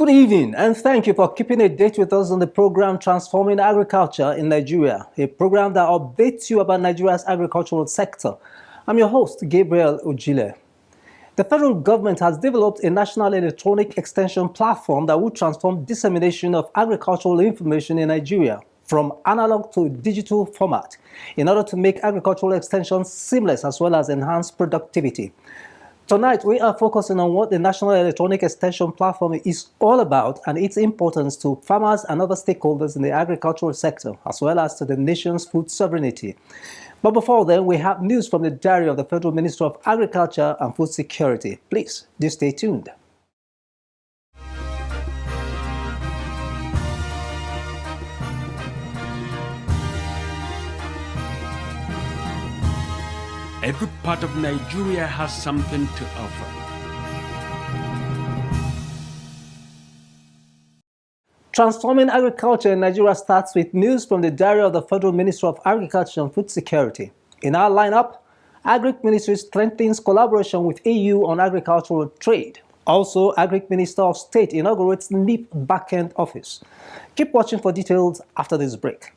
Good evening, and thank you for keeping a date with us on the program Transforming Agriculture in Nigeria, a program that updates you about Nigeria's agricultural sector. I'm your host, Gabriel Ojile. The federal government has developed a national electronic extension platform that will transform dissemination of agricultural information in Nigeria from analog to digital format in order to make agricultural extension seamless as well as enhance productivity. Tonight, we are focusing on what the National Electronic Extension Platform is all about and its importance to farmers and other stakeholders in the agricultural sector, as well as to the nation's food sovereignty. But before then, we have news from the diary of the Federal Minister of Agriculture and Food Security. Please, do stay tuned. Every part of Nigeria has something to offer. Transforming agriculture in Nigeria starts with news from the diary of the Federal Minister of Agriculture and Food Security. In our lineup, Agric Ministry strengthens collaboration with EU on agricultural trade. Also, Agric Minister of State inaugurates NEEP backend office. Keep watching for details after this break.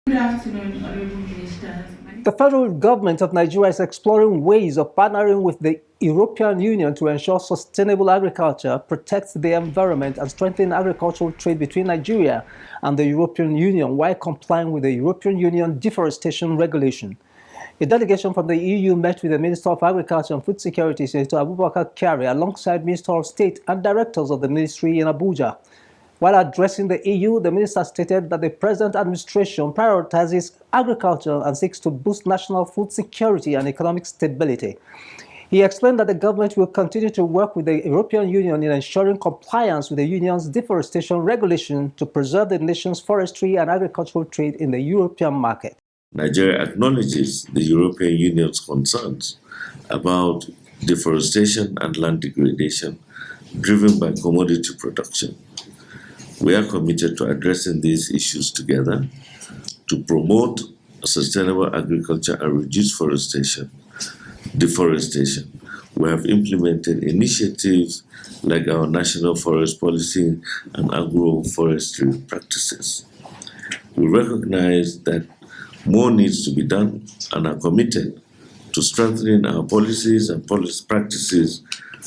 Good afternoon, Honorable Ministers. The federal government of Nigeria is exploring ways of partnering with the European Union to ensure sustainable agriculture, protect the environment, and strengthen agricultural trade between Nigeria and the European Union while complying with the European Union deforestation regulation. A delegation from the EU met with the Minister of Agriculture and Food Security, Senator Abubakar Kyari, alongside Minister of State and directors of the ministry in Abuja. While addressing the EU, the minister stated that the present administration prioritizes agriculture and seeks to boost national food security and economic stability. He explained that the government will continue to work with the European Union in ensuring compliance with the Union's deforestation regulation to preserve the nation's forestry and agricultural trade in the European market. Nigeria acknowledges the European Union's concerns about deforestation and land degradation driven by commodity production. We are committed to addressing these issues together to promote sustainable agriculture and reduce deforestation. We have implemented initiatives like our National Forest Policy and agroforestry practices. We recognize that more needs to be done and are committed to strengthening our policies and policy practices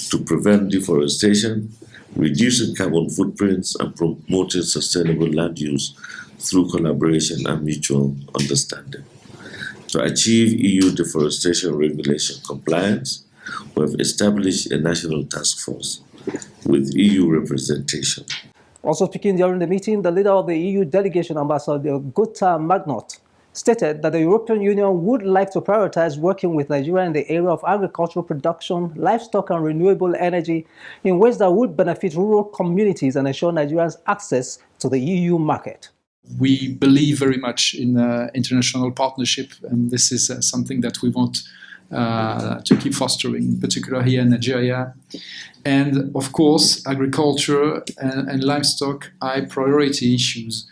to prevent deforestation, reducing carbon footprints, and promoting sustainable land use through collaboration and mutual understanding. To achieve EU deforestation regulation compliance, we have established a national task force with EU representation. Also speaking during the meeting, the leader of the EU delegation, Ambassador Gutta Magnot, stated that the European Union would like to prioritize working with Nigeria in the area of agricultural production, livestock, and renewable energy in ways that would benefit rural communities and ensure Nigerians' access to the EU market. We believe very much in international partnership, and this is something that we want to keep fostering, in particular here in Nigeria. And of course, agriculture and livestock are priority issues.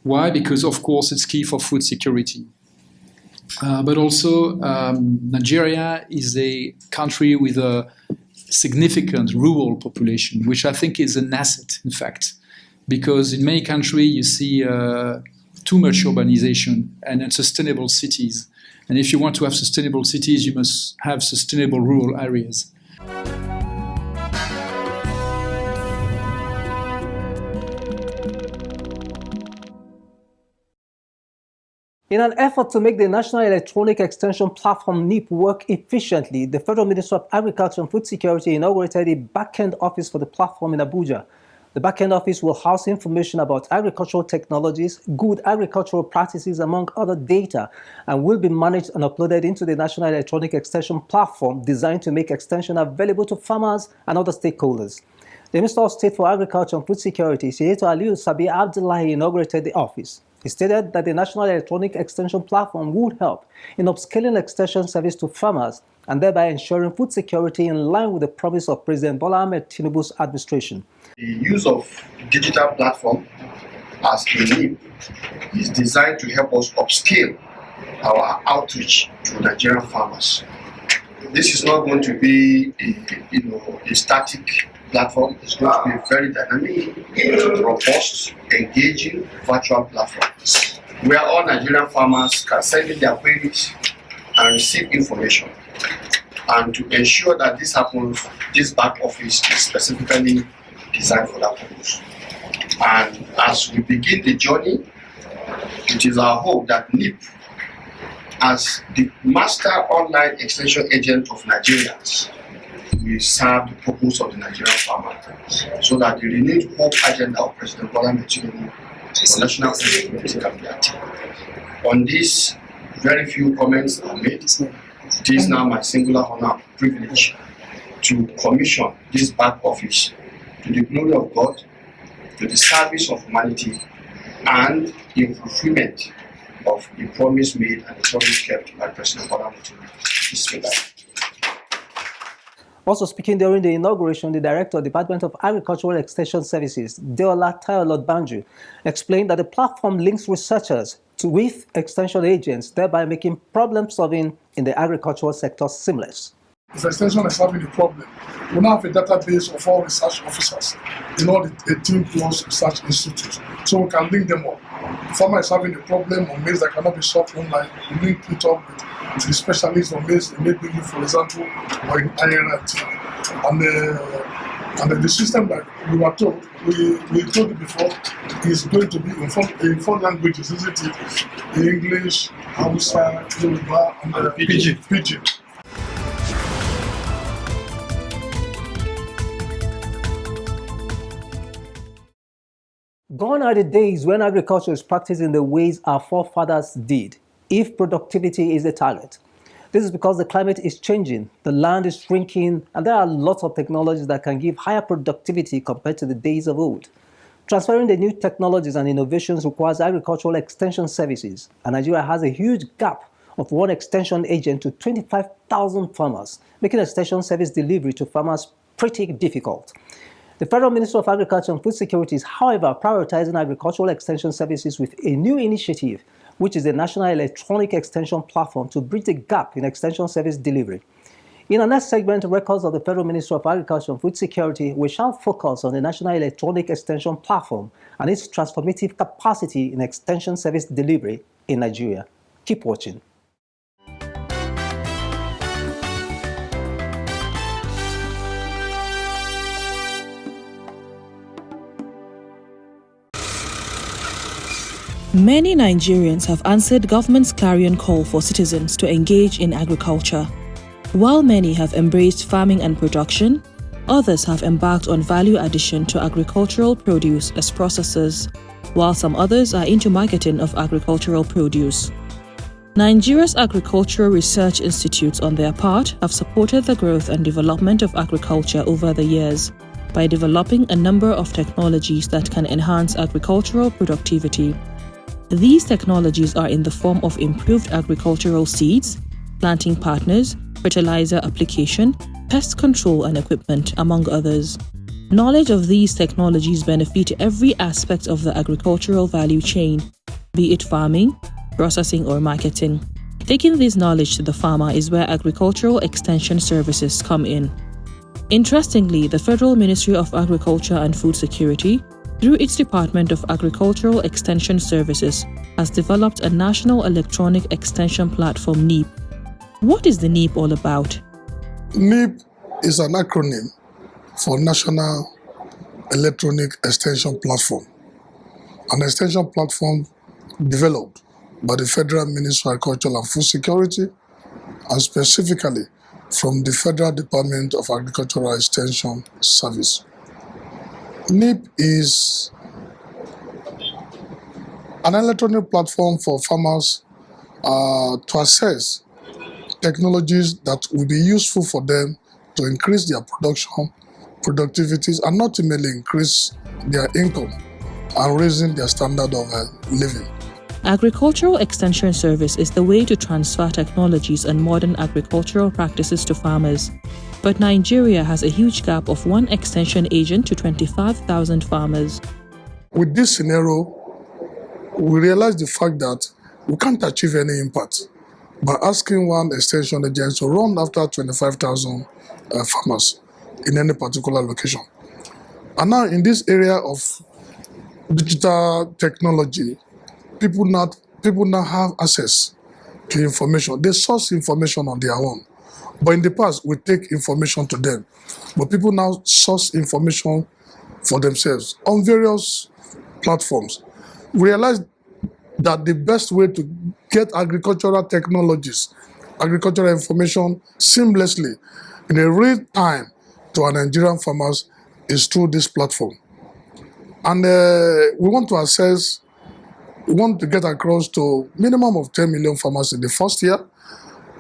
Why? Because, of course, it's key for food security. But also, Nigeria is a country with a significant rural population, which I think is an asset, in fact. Because in many countries, you see too much urbanization and unsustainable cities. And if you want to have sustainable cities, you must have sustainable rural areas. In an effort to make the National Electronic Extension Platform NEEP work efficiently, the Federal Minister of Agriculture and Food Security inaugurated a back-end office for the platform in Abuja. The back-end office will house information about agricultural technologies, good agricultural practices, among other data, and will be managed and uploaded into the National Electronic Extension Platform designed to make extension available to farmers and other stakeholders. The Minister of State for Agriculture and Food Security, Senator Aliyu Sabi Abdullahi, inaugurated the office. He stated that the National Electronic Extension Platform would help in upscaling extension service to farmers and thereby ensuring food security in line with the promise of President Bola Ahmed Tinubu's administration. The use of digital platform as a NEEP is designed to help us upscale our outreach to Nigerian farmers. This is not going to be a static platform. It's going to be a very dynamic, robust, engaging virtual platform where all Nigerian farmers can send in their queries and receive information. And to ensure that this happens, this back office is specifically designed for that purpose. And as we begin the journey, it is our hope that NEEP, as the master online extension agent of Nigerians, will serve the purpose of the Nigerian farmer, so that the renewed hope agenda of President Bola Ahmed Tinubu for national security can be achieved. On this, very few comments are made. It is now my singular honor and privilege to commission this back office to the glory of God, to the service of humanity, and in fulfillment of the promise made and the promise kept by President Bola Ahmed Tinubu. Also speaking during the inauguration, the Director of the Department of Agricultural Extension Services, Deola Tayolot-Banju, explained that the platform links researchers with extension agents, thereby making problem solving in the agricultural sector seamless. If extension is having a problem, we now have a database of all research officers in all the 18+ research institutes, so we can link them up. The farmer is having a problem on maize that cannot be solved online, we link it up with the specialist on maize, maybe you, for example, or in INRT. And the system that we were told, we told you before, is going to be in four languages, isn't it? English, Hausa, Yoruba, and Pidgin. Gone are the days when agriculture is practiced in the ways our forefathers did, if productivity is the target. This is because the climate is changing, the land is shrinking, and there are lots of technologies that can give higher productivity compared to the days of old. Transferring the new technologies and innovations requires agricultural extension services, and Nigeria has a huge gap of one extension agent to 25,000 farmers, making extension service delivery to farmers pretty difficult. The Federal Ministry of Agriculture and Food Security is, however, prioritizing agricultural extension services with a new initiative, which is the National Electronic Extension Platform to bridge the gap in extension service delivery. In our next segment, Records of the Federal Ministry of Agriculture and Food Security, we shall focus on the National Electronic Extension Platform and its transformative capacity in extension service delivery in Nigeria. Keep watching. Many Nigerians have answered government's clarion call for citizens to engage in agriculture. While many have embraced farming and production, others have embarked on value addition to agricultural produce as processors, while some others are into marketing of agricultural produce. Nigeria's agricultural research institutes, on their part, have supported the growth and development of agriculture over the years by developing a number of technologies that can enhance agricultural productivity. These technologies are in the form of improved agricultural seeds, planting partners, fertilizer application, pest control and equipment, among others. Knowledge of these technologies benefit every aspect of the agricultural value chain, be it farming, processing or marketing. Taking this knowledge to the farmer is where agricultural extension services come in. Interestingly, the Federal Ministry of Agriculture and Food Security, through its Department of Agricultural Extension Services, has developed a National Electronic Extension Platform, NEEP. What is the NEEP all about? NEEP is an acronym for National Electronic Extension Platform, an extension platform developed by the Federal Ministry of Agriculture and Food Security, and specifically from the Federal Department of Agricultural Extension Service. NEEP is an electronic platform for farmers to access technologies that will be useful for them to increase their production, productivities, and ultimately increase their income and raising their standard of living. Agricultural Extension Service is the way to transfer technologies and modern agricultural practices to farmers. But Nigeria has a huge gap of one extension agent to 25,000 farmers. With this scenario, we realize the fact that we can't achieve any impact by asking one extension agent to run after 25,000 farmers in any particular location. And now in this area of digital technology, people now have access to information. They source information on their own. But in the past, we take information to them. But people now source information for themselves on various platforms. We realize that the best way to get agricultural technologies, agricultural information seamlessly in a real time to our Nigerian farmers is through this platform. And we want to get across to minimum of 10 million farmers in the first year,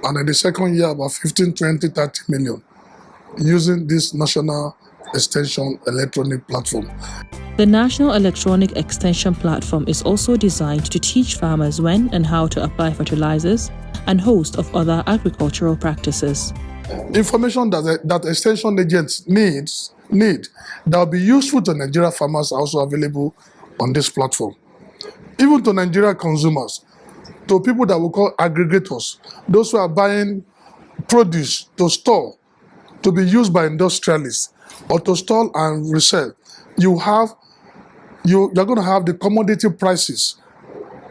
and in the second year about 15, 20, 30 million using this national extension electronic platform. The National Electronic Extension Platform is also designed to teach farmers when and how to apply fertilizers and host of other agricultural practices. Information that extension agents need that will be useful to Nigeria farmers are also available on this platform. Even to Nigeria consumers, to people that we call aggregators, those who are buying produce to store, to be used by industrialists, or to store and resell. You're going to have the commodity prices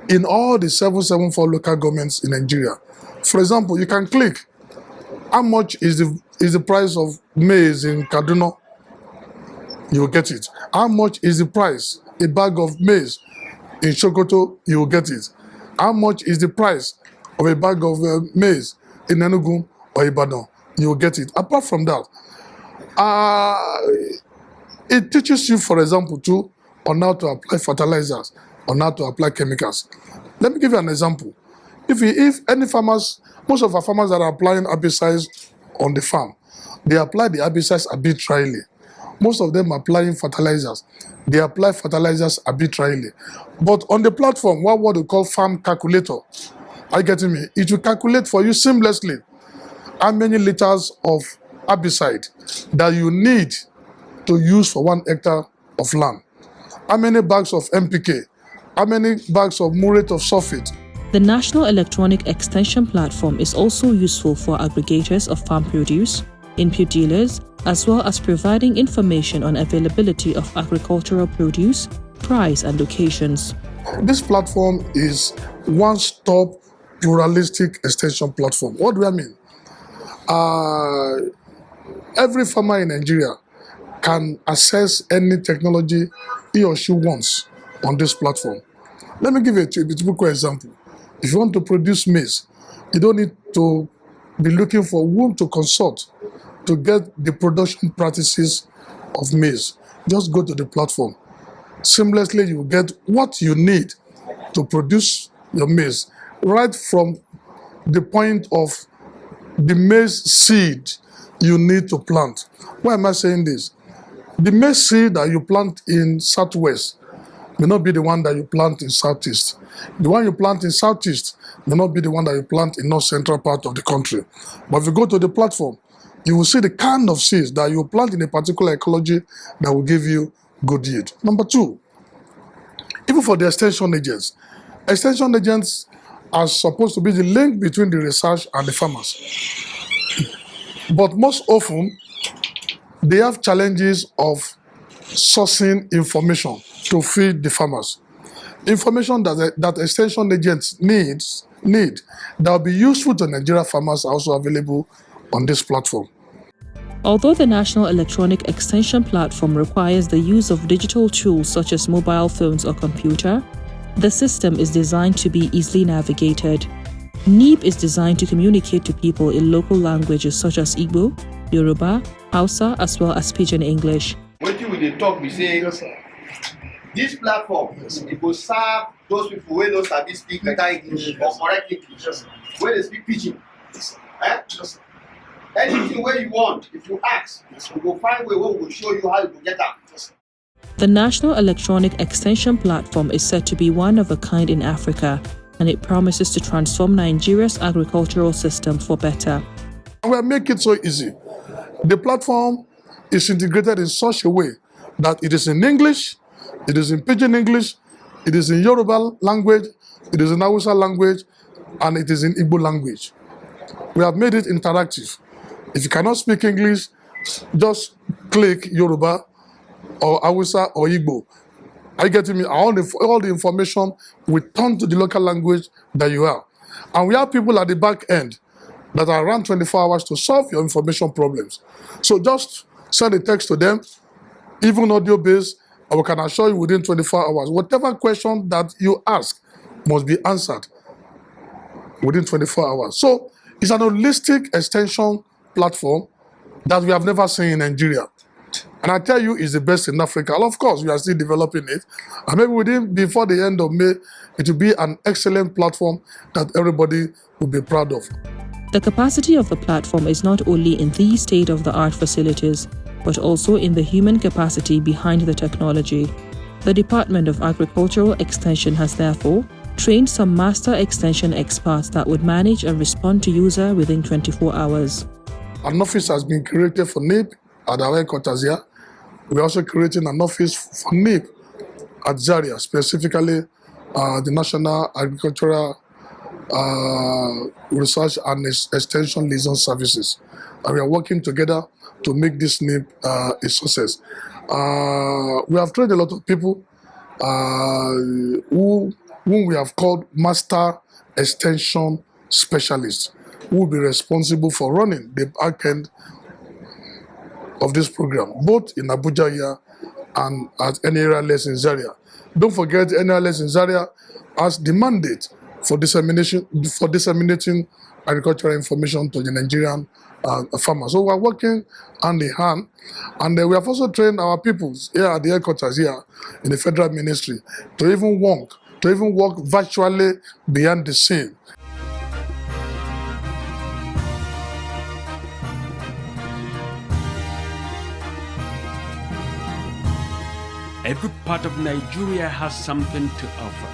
in all the 774 local governments in Nigeria. For example, you can click how much is the price of maize in Kaduna. You will get it. How much is the price a bag of maize in Sokoto? You will get it. How much is the price of a bag of maize in Enugu or Ibadan? You will get it. Apart from that, it teaches you, for example, too, on how to apply fertilizers, on how to apply chemicals. Let me give you an example. If any farmers, most of our farmers that are applying herbicides on the farm, they apply the herbicides arbitrarily. Most of them are applying fertilizers. They apply fertilizers arbitrarily. But on the platform, what we call farm calculator, are you getting me? It will calculate for you seamlessly how many liters of herbicide that you need to use for 1 hectare of land. How many bags of NPK? How many bags of muriate of sulfate? The National Electronic Extension Platform is also useful for aggregators of farm produce, input dealers, as well as providing information on availability of agricultural produce, price, and locations. This platform is one-stop pluralistic extension platform. What do I mean? Every farmer in Nigeria can access any technology he or she wants on this platform. Let me give you a typical example. If you want to produce maize, you don't need to be looking for whom to consult to get the production practices of maize. Just go to the platform. Seamlessly, you get what you need to produce your maize, right from the point of the maize seed you need to plant. Why am I saying this? The maize seed that you plant in Southwest may not be the one that you plant in Southeast. The one you plant in Southeast may not be the one that you plant in North Central part of the country. But if you go to the platform, you will see the kind of seeds that you plant in a particular ecology that will give you good yield. Number two, even for the extension agents are supposed to be the link between the research and the farmers. But most often, they have challenges of sourcing information to feed the farmers. Information that extension agents need that will be useful to Nigeria farmers are also available on this platform. Although the National Electronic Extension Platform requires the use of digital tools such as mobile phones or computer, the system is designed to be easily navigated. NEEP is designed to communicate to people in local languages such as Igbo, Yoruba, Hausa, as well as Pidgin English. What you will talk, we say, this platform, it will serve those people who don't speak better English or correct English, where they speak Pidgin. Anything where you want, if you ask, we will find a way we will show you how to get that. The National Electronic Extension Platform is said to be one of a kind in Africa, and it promises to transform Nigeria's agricultural system for better. We make it so easy. The platform is integrated in such a way that it is in English, it is in Pidgin English, it is in Yoruba language, it is in Hausa language, and it is in Igbo language. We have made it interactive. If you cannot speak English, just click Yoruba or Hausa or Igbo. Are you getting me? All the information will turn to the local language that you have. And we have people at the back end that are around 24 hours to solve your information problems. So just send a text to them, even audio-based, and we can assure you within 24 hours. Whatever question that you ask must be answered within 24 hours. So it's an holistic extension platform that we have never seen in Nigeria. And I tell you, it's the best in Africa. And of course, we are still developing it. And maybe before the end of May, it will be an excellent platform that everybody will be proud of. The capacity of the platform is not only in these state-of-the-art facilities, but also in the human capacity behind the technology. The Department of Agricultural Extension has therefore trained some master extension experts that would manage and respond to user within 24 hours. An office has been created for NEEP at our headquarters here. We're also creating an office for NEEP at Zaria, specifically the National Agricultural Research and Extension Liaison Services. And we are working together to make this NEEP a success. We have trained a lot of people whom we have called Master Extension Specialists, who will be responsible for running the back end of this program, both in Abuja here and at NERLS in Zaria. Don't forget, NERLS in Zaria has the mandate for disseminating agricultural information to the Nigerian farmers. So we are working hand in hand, and we have also trained our people here at the headquarters here in the Federal Ministry to even work virtually behind the scene. Every part of Nigeria has something to offer.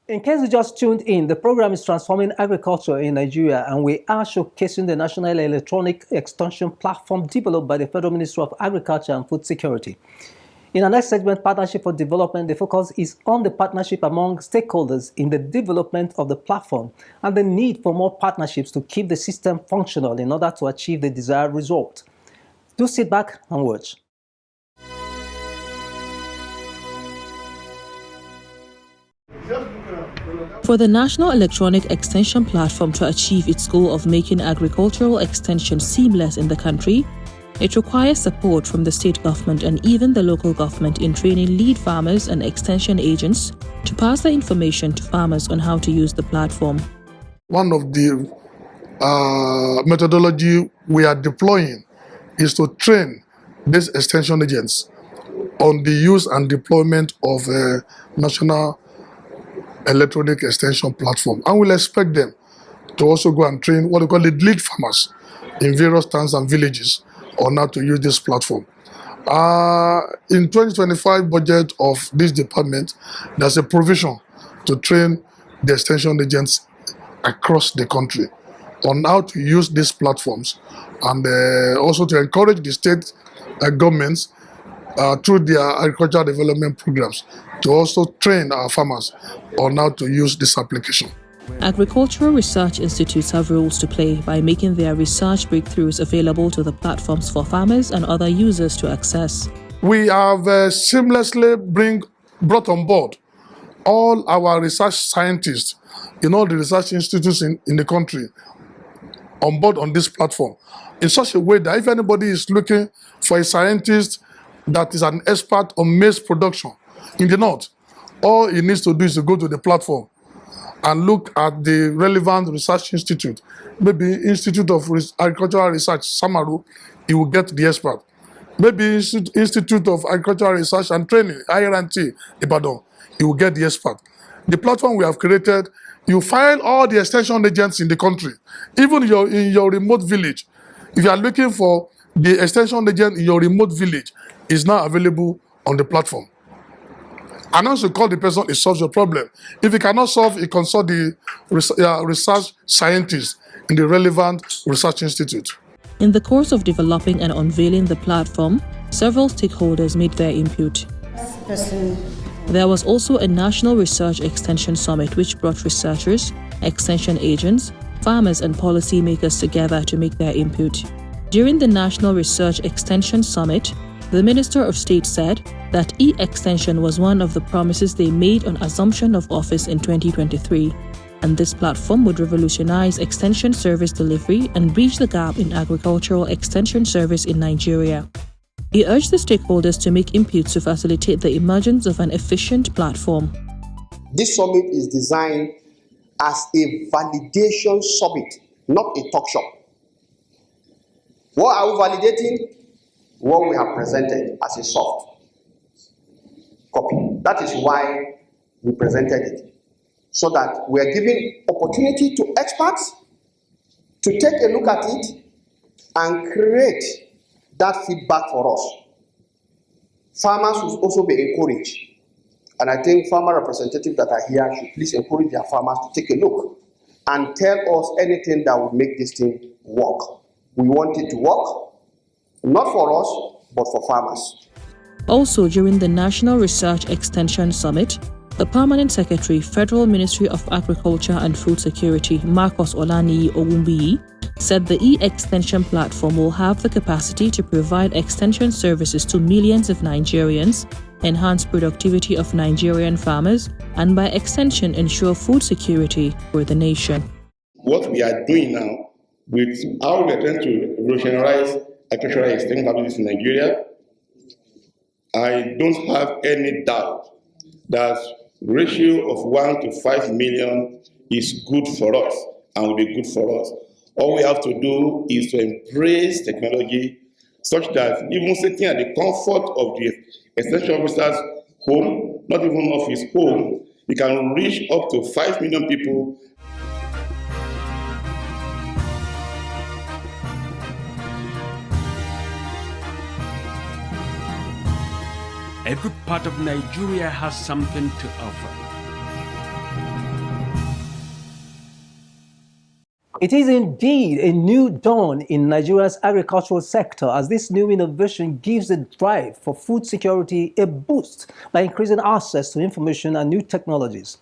In case you just tuned in, the program is Transforming Agriculture in Nigeria, and we are showcasing the National Electronic Extension Platform developed by the Federal Ministry of Agriculture and Food Security. In our next segment, Partnership for Development, the focus is on the partnership among stakeholders in the development of the platform and the need for more partnerships to keep the system functional in order to achieve the desired result. Do sit back and watch. For the National Electronic Extension Platform to achieve its goal of making agricultural extension seamless in the country, it requires support from the state government and even the local government in training lead farmers and extension agents to pass the information to farmers on how to use the platform. One of the methodology we are deploying is to train these extension agents on the use and deployment of a national electronic extension platform. And we'll expect them to also go and train what we call the lead farmers in various towns and villages on how to use this platform. In 2025 budget of this department, there's a provision to train the extension agents across the country on how to use these platforms, and also to encourage the state governments through their agricultural development programs to also train our farmers on how to use this application. Agricultural research institutes have roles to play by making their research breakthroughs available to the platforms for farmers and other users to access. We have seamlessly brought on board all our research scientists in all the research institutes in the country on board on this platform in such a way that if anybody is looking for a scientist that is an expert on maize production in the north, all he needs to do is to go to the platform and look at the relevant research institute, maybe Institute of Agricultural Research, Samaru, he will get the expert. Maybe Institute of Agricultural Research and Training, IRT, Ibadan, he will get the expert. The platform we have created, you find all the extension agents in the country, even in your remote village. If you are looking for the extension agent in your remote village, is now available on the platform. And once you call the person, it solves your problem. If you cannot solve, you consult the research scientist in the relevant research institute. In the course of developing and unveiling the platform, several stakeholders made their input. Person There was also a National Research Extension Summit which brought researchers, extension agents, farmers and policymakers together to make their input. During the National Research Extension Summit, the Minister of State said that e-extension was one of the promises they made on assumption of office in 2023, and this platform would revolutionize extension service delivery and bridge the gap in agricultural extension service in Nigeria. He urged the stakeholders to make inputs to facilitate the emergence of an efficient platform. This summit is designed as a validation summit, not a talk shop. What are we validating? What we have presented as a soft copy. That is why we presented it. So that we are giving opportunity to experts to take a look at it and create that feedback for us. Farmers will also be encouraged. And I think farmer representatives that are here should please encourage their farmers to take a look and tell us anything that would make this thing work. We want it to work, not for us, but for farmers. Also, during the National Research Extension Summit, the Permanent Secretary, Federal Ministry of Agriculture and Food Security, Marcus Olaniyi Ogunbiyi, said the e-extension platform will have the capacity to provide extension services to millions of Nigerians, enhance productivity of Nigerian farmers, and by extension ensure food security for the nation. What we are doing now with how we are trying to revolutionize agricultural extension capabilities in Nigeria, I don't have any doubt that ratio of 1 to 5 million is good for us and will be good for us. All we have to do is to embrace technology such that even sitting at the comfort of the extension officer's home, not even of his home, he can reach up to 5 million people. Every part of Nigeria has something to offer. It is indeed a new dawn in Nigeria's agricultural sector as this new innovation gives the drive for food security a boost by increasing access to information and new technologies.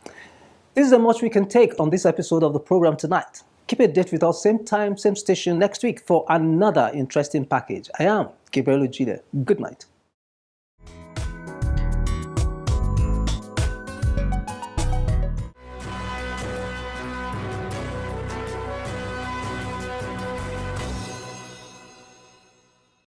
This is how much we can take on this episode of the program tonight. Keep a date with us, same time, same station next week for another interesting package. I am Gabriel Ojide. Good night.